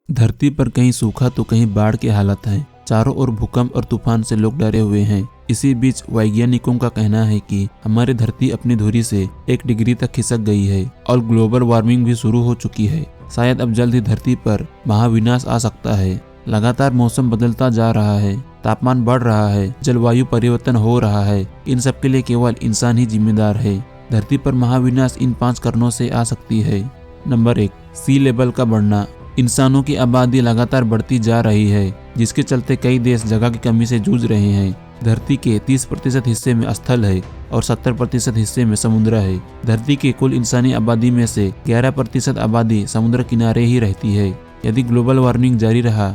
धरती पर कहीं सूखा तो कहीं बाढ़ के हालत हैं। चारों ओर भूकंप और तूफान से लोग डरे हुए हैं। इसी बीच वैज्ञानिकों का कहना है कि हमारी धरती अपनी धुरी से 1 डिग्री तक खिसक गई है और ग्लोबल वार्मिंग भी शुरू हो चुकी है। शायद अब जल्द ही धरती पर महाविनाश आ सकता है। लगातार मौसम बदलता जा रहा है, तापमान बढ़ रहा है, जलवायु परिवर्तन हो रहा है। इन सब के लिए केवल इंसान ही जिम्मेदार है। धरती पर महाविनाश इन 5 कारणों से आ सकती है। नंबर 1, सी लेवल का बढ़ना। इंसानों की आबादी लगातार बढ़ती जा रही है, जिसके चलते कई देश जगह की कमी से जूझ रहे हैं। धरती के 30% हिस्से में स्थल है और 70% हिस्से में समुद्र है। धरती की कुल इंसानी आबादी में से 11% आबादी समुद्र किनारे ही रहती है। यदि ग्लोबल वार्मिंग जारी रहा,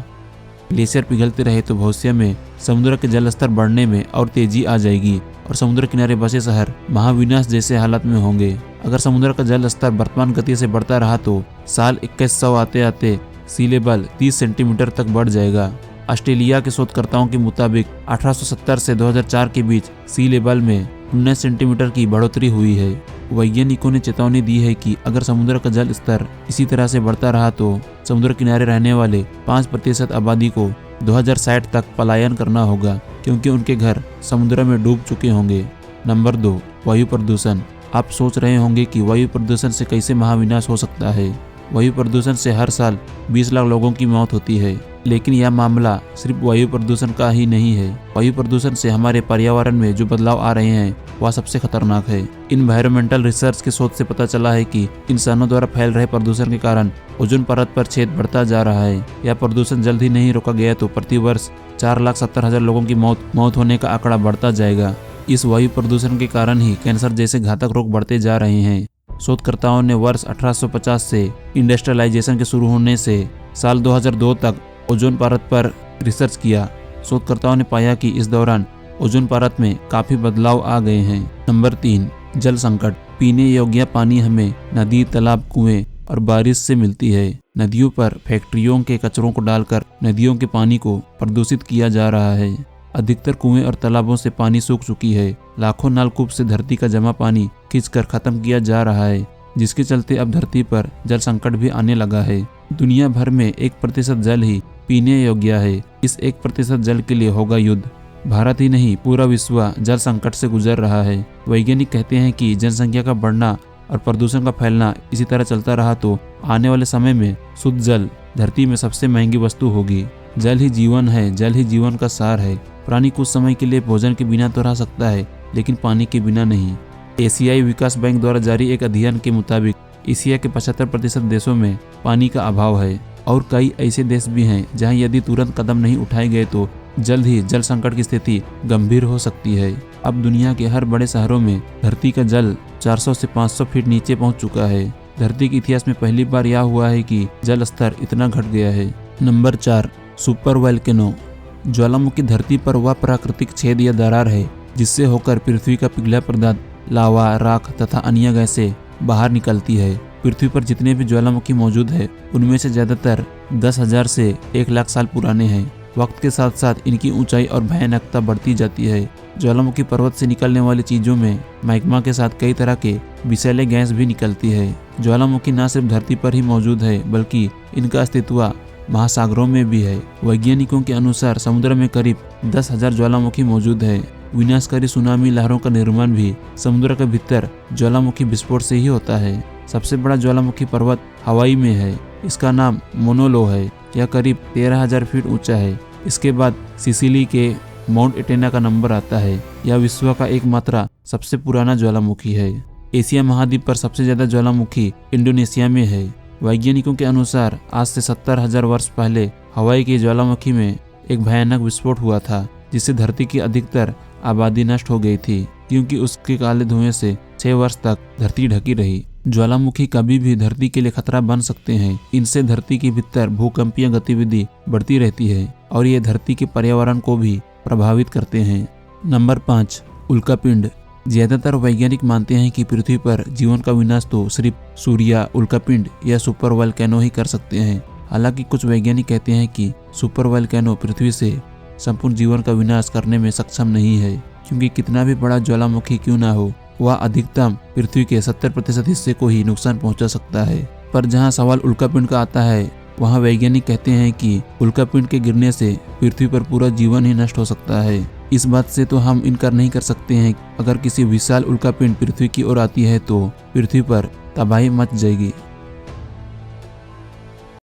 ग्लेशियर पिघलते रहे तो भविष्य में समुद्र के जल स्तर बढ़ने में और तेजी आ जाएगी और समुद्र किनारे बसे शहर महाविनाश जैसे हालत में होंगे। अगर समुद्र का जल स्तर वर्तमान गति से बढ़ता रहा तो साल 2100 आते आते सी लेवल 30 सेंटीमीटर तक बढ़ जाएगा। ऑस्ट्रेलिया के शोधकर्ताओं के मुताबिक 1870 से 2004 के बीच सी लेवल में 19 सेंटीमीटर की बढ़ोतरी हुई है। वैज्ञानिकों ने चेतावनी दी है कि अगर समुद्र का जल स्तर इसी तरह से बढ़ता रहा तो समुद्र किनारे रहने वाले 5% आबादी को 2060 तक पलायन करना होगा, क्योंकि उनके घर समुद्र में डूब चुके होंगे। नंबर 2, वायु प्रदूषण। आप सोच रहे होंगे कि वायु प्रदूषण से कैसे महाविनाश हो सकता है। वायु प्रदूषण से हर साल 20 लाख लोगों की मौत होती है, लेकिन यह मामला सिर्फ वायु प्रदूषण का ही नहीं है। वायु प्रदूषण से हमारे पर्यावरण में जो बदलाव आ रहे हैं वह सबसे खतरनाक है। इन्वायरमेंटल रिसर्च के शोध से पता चला है कि इंसानों द्वारा फैल रहे प्रदूषण के कारण ओजोन परत पर छेद बढ़ता जा रहा है। यह प्रदूषण जल्द ही नहीं रोका गया तो प्रतिवर्ष 4,70,000 लोगों की मौत होने का आंकड़ा बढ़ता जाएगा। इस वायु प्रदूषण के कारण ही कैंसर जैसे घातक रोग बढ़ते जा रहे हैं। शोधकर्ताओं ने वर्ष 1850 से इंडस्ट्रियलाइजेशन के शुरू होने से साल 2002 तक ओजोन परत पर रिसर्च किया। शोधकर्ताओं ने पाया कि इस दौरान ओजोन परत में काफी बदलाव आ गए हैं। नंबर 3, जल संकट। पीने योग्य पानी हमें नदी, तालाब, कुएं और बारिश से मिलती है। नदियों पर फैक्ट्रियों के कचरों को डालकर नदियों के पानी को प्रदूषित किया जा रहा है। अधिकतर कुएं और तालाबों से पानी सूख चुकी है। लाखों नलकूप से धरती का जमा पानी खींचकर खत्म किया जा रहा है, जिसके चलते अब धरती पर जल संकट भी आने लगा है। दुनिया भर में 1% जल ही पीने योग्य है। इस 1% जल के लिए होगा युद्ध। भारत ही नहीं, पूरा विश्व जल संकट से गुजर रहा है। वैज्ञानिक कहते हैं कि जनसंख्या का बढ़ना और प्रदूषण का फैलना इसी तरह चलता रहा तो आने वाले समय में शुद्ध जल धरती में सबसे महंगी वस्तु होगी। जल ही जीवन है, जल ही जीवन का सार है। प्राणी कुछ समय के लिए भोजन के बिना तो रह सकता है, लेकिन पानी के बिना नहीं। एशियाई विकास बैंक द्वारा जारी एक अध्ययन के मुताबिक एशिया के 75% देशों में पानी का अभाव है और कई ऐसे देश भी हैं जहां यदि तुरंत कदम नहीं उठाए गए तो जल्द ही जल संकट की स्थिति गंभीर हो सकती है। अब दुनिया के हर बड़े शहरों में धरती का जल 400 से 500 फीट नीचे पहुंच चुका है। धरती के इतिहास में पहली बार यह हुआ है कि जल स्तर इतना घट गया है। Number 4, super volcano. ज्वालामुखी धरती पर वह प्राकृतिक छेद या दरार है जिससे होकर पृथ्वी का पिघला पदार्थ, लावा, राख तथा अन्य गैसें बाहर निकलती है। पृथ्वी पर जितने भी ज्वालामुखी मौजूद है उनमें से ज्यादातर 10,000 से 1,00,000 साल पुराने हैं। वक्त के साथ साथ इनकी ऊंचाई और भयानकता बढ़ती जाती है। ज्वालामुखी पर्वत से निकलने वाली चीजों में मैग्मा के साथ कई तरह के विषैले गैस भी निकलती है। ज्वालामुखी न सिर्फ धरती पर ही मौजूद है बल्कि इनका अस्तित्व महासागरों में भी है। वैज्ञानिकों के अनुसार समुद्र में करीब 10,000 ज्वालामुखी मौजूद है। विनाशकारी सुनामी लहरों का निर्माण भी समुद्र के भीतर ज्वालामुखी विस्फोट से ही होता है। सबसे बड़ा ज्वालामुखी पर्वत हवाई में है। इसका नाम मोनोलो है। यह करीब 13,000 फीट ऊंचा है। इसके बाद सिसिली के माउंट एटेना का नंबर आता है। यह विश्व का एकमात्र सबसे पुराना ज्वालामुखी है। एशिया महाद्वीप पर सबसे ज्यादा ज्वालामुखी इंडोनेशिया में है। वैज्ञानिकों के अनुसार आज से 70,000 वर्ष पहले हवाई के ज्वालामुखी में एक भयानक विस्फोट हुआ था, जिससे धरती की अधिकतर आबादी नष्ट हो गई थी, क्योंकि उसके काले धुएं से 6 वर्ष तक धरती ढकी रही। ज्वालामुखी कभी भी धरती के लिए खतरा बन सकते हैं। इनसे धरती के भीतर भूकंपीय गतिविधि बढ़ती रहती है और ये धरती के पर्यावरण को भी प्रभावित करते हैं। नंबर 5, उल्कापिंड। ज्यादातर वैज्ञानिक मानते हैं कि पृथ्वी पर जीवन का विनाश तो सिर्फ सूर्य, उल्कापिंड या सुपर वोल्केनो ही कर सकते हैं। हालांकि कुछ वैज्ञानिक कहते हैं कि सुपर वोल्केनो पृथ्वी से संपूर्ण जीवन का विनाश करने में सक्षम नहीं है, क्योंकि कितना भी बड़ा ज्वालामुखी क्यों ना हो, वह अधिकतम पृथ्वी के 70% हिस्से को ही नुकसान पहुंचा सकता है। पर जहां सवाल उल्कापिंड का आता है वहाँ वैज्ञानिक कहते हैं कि उल्कापिंड के गिरने से पृथ्वी पर पूरा जीवन ही नष्ट हो सकता है। इस बात से तो हम इनकार नहीं कर सकते हैं, अगर किसी विशाल उल्कापिंड पृथ्वी की ओर आती है तो पृथ्वी पर तबाही मच जाएगी।